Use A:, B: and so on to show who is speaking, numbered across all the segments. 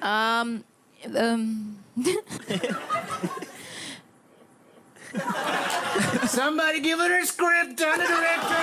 A: Um, um,
B: Somebody give her a script on the director.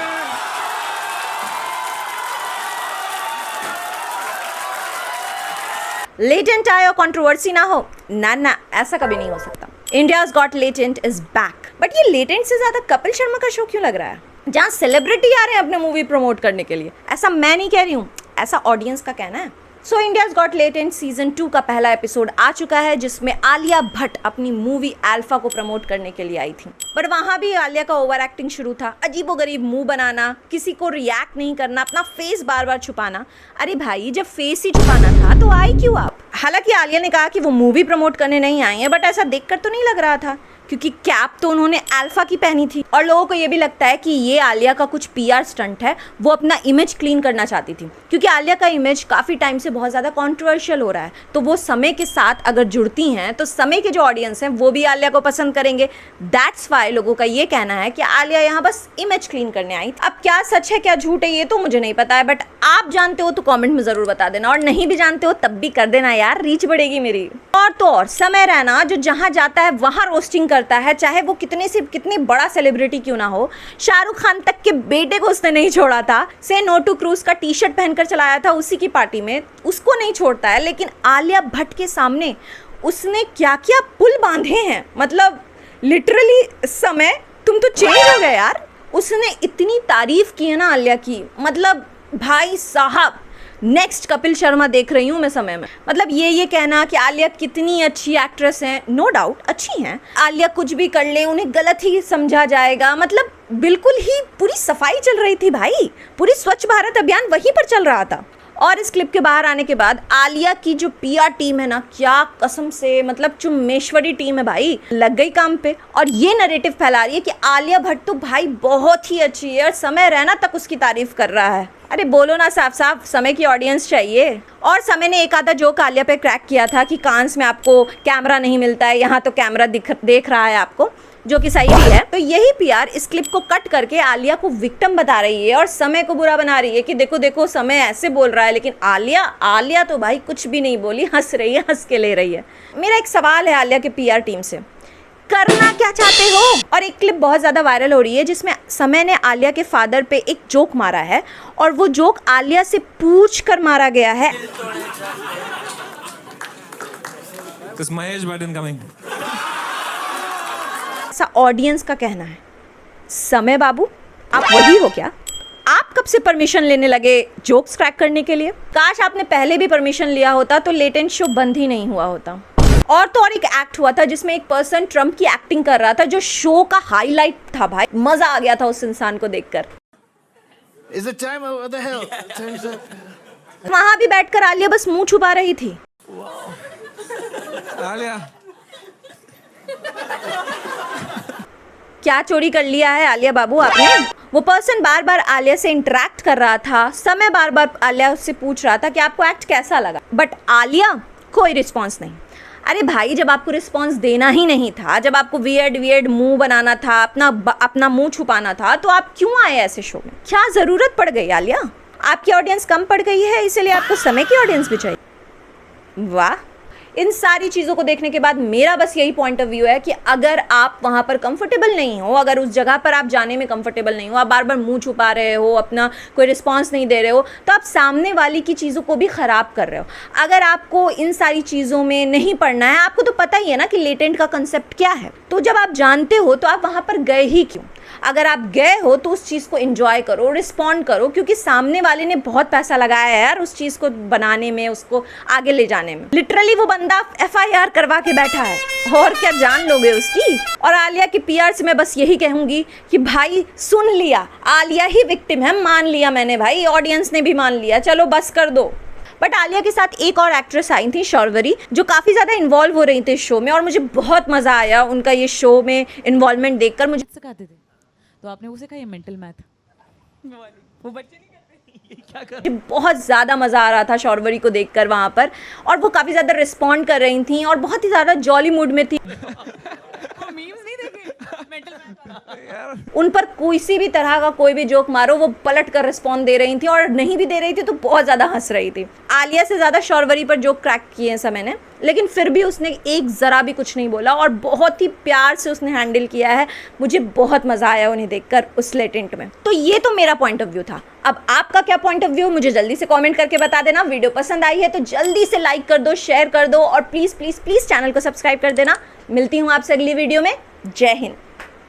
C: Latent आए और controversy ना हो, ना ना, ऐसा कभी नहीं हो सकता। India's got latent is back. But ये लेटेंट से ज्यादा कपिल शर्मा का शो क्यों लग रहा है, जहाँ सेलिब्रिटी आ रहे हैं अपने मूवी प्रमोट करने के लिए? ऐसा मैं नहीं कह रही हूँ, ऐसा ऑडियंस का कहना है। सो इंडियाज गॉट लेटेंट सीजन 2 का पहला एपिसोड आ चुका है, जिसमें आलिया भट्ट अपनी मूवी अल्फा को प्रमोट करने के लिए आई थी। पर वहां भी आलिया का ओवर एक्टिंग शुरू था, अजीबोगरीब मुंह बनाना, किसी को रिएक्ट नहीं करना, अपना फेस बार बार छुपाना। अरे भाई, जब फेस ही छुपाना था तो आई क्यों आप? हालांकि आलिया ने कहा कि वो मूवी प्रमोट करने नहीं आई है, बट ऐसा देखकर तो नहीं लग रहा था, क्योंकि कैप तो उन्होंने अल्फा की पहनी थी। और लोगों को ये भी लगता है कि ये आलिया का कुछ पीआर स्टंट है, वो अपना इमेज क्लीन करना चाहती थी, क्योंकि आलिया का इमेज काफ़ी टाइम से बहुत ज़्यादा कंट्रोवर्शियल हो रहा है। तो वो समय के साथ अगर जुड़ती हैं तो समय के जो ऑडियंस हैं वो भी आलिया को पसंद करेंगे। दैट्स वाई लोगों का ये कहना है कि आलिया यहाँ बस इमेज क्लीन करने आई। अब क्या सच है क्या झूठ है ये तो मुझे नहीं पता है, बट आप जानते हो तो कॉमेंट में ज़रूर बता देना, और नहीं भी जानते हो तब भी कर देना यार, रीच बढ़ेगी मेरी। और तो और समय रैना जो जहाँ जाता है वहाँ रोस्टिंग करता है, चाहे वो कितनी बड़ा सेलिब्रिटी क्यों ना हो। शाहरुख खान तक के बेटे को उसने नहीं छोड़ा था, से नो टू क्रूज का टी शर्ट पहनकर चलाया था उसी की पार्टी में, उसको नहीं छोड़ता है। लेकिन आलिया भट्ट के सामने उसने क्या क्या पुल बांधे हैं, मतलब लिटरली समय तुम तो चेंज हो गए यार। उसने इतनी तारीफ की है ना आलिया की, मतलब भाई साहब नेक्स्ट कपिल शर्मा देख रही हूँ मैं समय में। मतलब ये कहना कि आलिया कितनी अच्छी एक्ट्रेस हैं, नो डाउट अच्छी हैं, आलिया कुछ भी कर ले उन्हें गलत ही समझा जाएगा, मतलब बिल्कुल ही पूरी सफाई चल रही थी भाई, पूरी स्वच्छ भारत अभियान वहीं पर चल रहा था। और इस क्लिप के बाहर आने के बाद आलिया की जो पीआर टीम है ना, क्या कसम से मतलब चुम्मेश्वरी टीम है भाई, लग गई काम पे। और ये नैरेटिव फैला रही है कि आलिया भट्ट तो भाई बहुत ही अच्छी है और समय रैना तक उसकी तारीफ कर रहा है। अरे बोलो ना साफ साफ, समय की ऑडियंस चाहिए। और समय ने एक आधा जोक आलिया पे क्रैक किया था कि कांस में आपको कैमरा नहीं मिलता है, यहाँ तो कैमरा देख रहा है आपको, जो कि सही भी है। तो यही पीआर इस क्लिप को कट करके आलिया को विक्टिम बता रही है और समय को बुरा बना रही है कि देखो देखो समय ऐसे बोल रहा है, लेकिन आलिया तो भाई कुछ भी नहीं बोली, हंस रही है, हंस के ले रही है। मेरा एक सवाल है आलिया के पीआर टीम से, करना क्या चाहते हो? और एक क्लिप बहुत ज़्यादा वायरल हो रही है जिसमें समय ने आलिया के फादर पे एक जोक मारा है, और वो जोक आलिया से पूछ कर मारा गया है। ऐसा ऑडियंस का कहना है। समय बाबू आप वही हो क्या? आप कब से परमिशन लेने लगे जोक्स क्रैक करने के लिए? काश आपने पहले भी परमिशन लिया होता तो लेटेंट शो बंद ही नहीं हुआ होता। और तो और एक एक्ट हुआ था जिसमें एक पर्सन ट्रम्प की एक्टिंग कर रहा था, जो शो का हाईलाइट था भाई, मजा आ गया था उस इंसान को देखकर। वहां भी बैठकर आलिया बस मुंह छुपा रही थी।
D: आलिया
C: क्या चोरी कर लिया है आलिया बाबू आपने? वो पर्सन बार बार आलिया से इंटरेक्ट कर रहा था, समय बार बार आलिया उससे पूछ रहा था कि आपको एक्ट कैसा लगा, बट आलिया कोई रिस्पॉन्स नहीं। अरे भाई, जब आपको रिस्पॉन्स देना ही नहीं था, जब आपको वियर्ड मुंह बनाना था, अपना मुंह छुपाना था, तो आप क्यों आए ऐसे शो में? क्या जरूरत पड़ गई आलिया? आपकी ऑडियंस कम पड़ गई है इसीलिए आपको समय की ऑडियंस भी चाहिए? वाह। इन सारी चीज़ों को देखने के बाद मेरा बस यही पॉइंट ऑफ व्यू है कि अगर आप वहाँ पर कंफर्टेबल नहीं हो, अगर उस जगह पर आप जाने में कंफर्टेबल नहीं हो, आप बार बार मुंह छुपा रहे हो, अपना कोई रिस्पांस नहीं दे रहे हो, तो आप सामने वाली की चीज़ों को भी ख़राब कर रहे हो। अगर आपको इन सारी चीज़ों में नहीं पड़ना है, आपको तो पता ही है ना कि लेटेंट का कंसेप्ट क्या है, तो जब आप जानते हो तो आप वहाँ पर गए ही क्यों? अगर आप गए हो तो उस चीज़ को एंजॉय करो, रिस्पॉन्ड करो, क्योंकि सामने वाले ने बहुत पैसा लगाया है यार उस चीज़ को बनाने में, उसको आगे ले जाने में। लिटरली वो बंदा FIR करवा के बैठा है, और क्या जान लोगे उसकी। और आलिया की पीआर से मैं बस यही कहूँगी कि भाई सुन लिया, आलिया ही विक्टिम है, मान लिया मैंने भाई, ऑडियंस ने भी मान लिया, चलो बस कर दो। बट आलिया के साथ एक और एक्ट्रेस आई थी, शौर्वरी, जो काफ़ी ज़्यादा इन्वॉल्व हो रही थी इस शो में, और मुझे बहुत मज़ा आया उनका ये शो में इन्वॉल्वमेंट देखकर। मुझे
A: सिखाते थे तो आपने वो सिखाया मेंटल मैथ, वो बच्चे नहीं करते, ये क्या कर?
C: बहुत ज़्यादा मज़ा आ रहा था शौर्वरी को देखकर वहाँ पर, और वो काफ़ी ज़्यादा रिस्पॉन्ड कर रही थी और बहुत ही ज़्यादा जॉली मूड में थी।
A: मीम्स नहीं देखे? मेंटल मैथ
C: उन पर कोई सी भी तरह का कोई भी जोक मारो वो पलट कर रिस्पॉन्ड दे रही थी, और नहीं भी दे रही थी तो बहुत ज़्यादा हंस रही थी। आलिया से ज़्यादा शौरवरी पर जोक क्रैक किए हैं समय ने, लेकिन फिर भी उसने एक ज़रा भी कुछ नहीं बोला और बहुत ही प्यार से उसने हैंडल किया है। मुझे बहुत मज़ा आया उन्हें देखकर उस लेटेंट में। तो ये तो मेरा पॉइंट ऑफ व्यू था। अब आपका क्या पॉइंट ऑफ व्यू मुझे जल्दी से कमेंट करके बता देना। वीडियो पसंद आई है तो जल्दी से लाइक कर दो, शेयर कर दो और प्लीज़ प्लीज़ प्लीज़ चैनल को सब्सक्राइब कर देना। मिलती हूँ आपसे अगली वीडियो में। जय हिंद।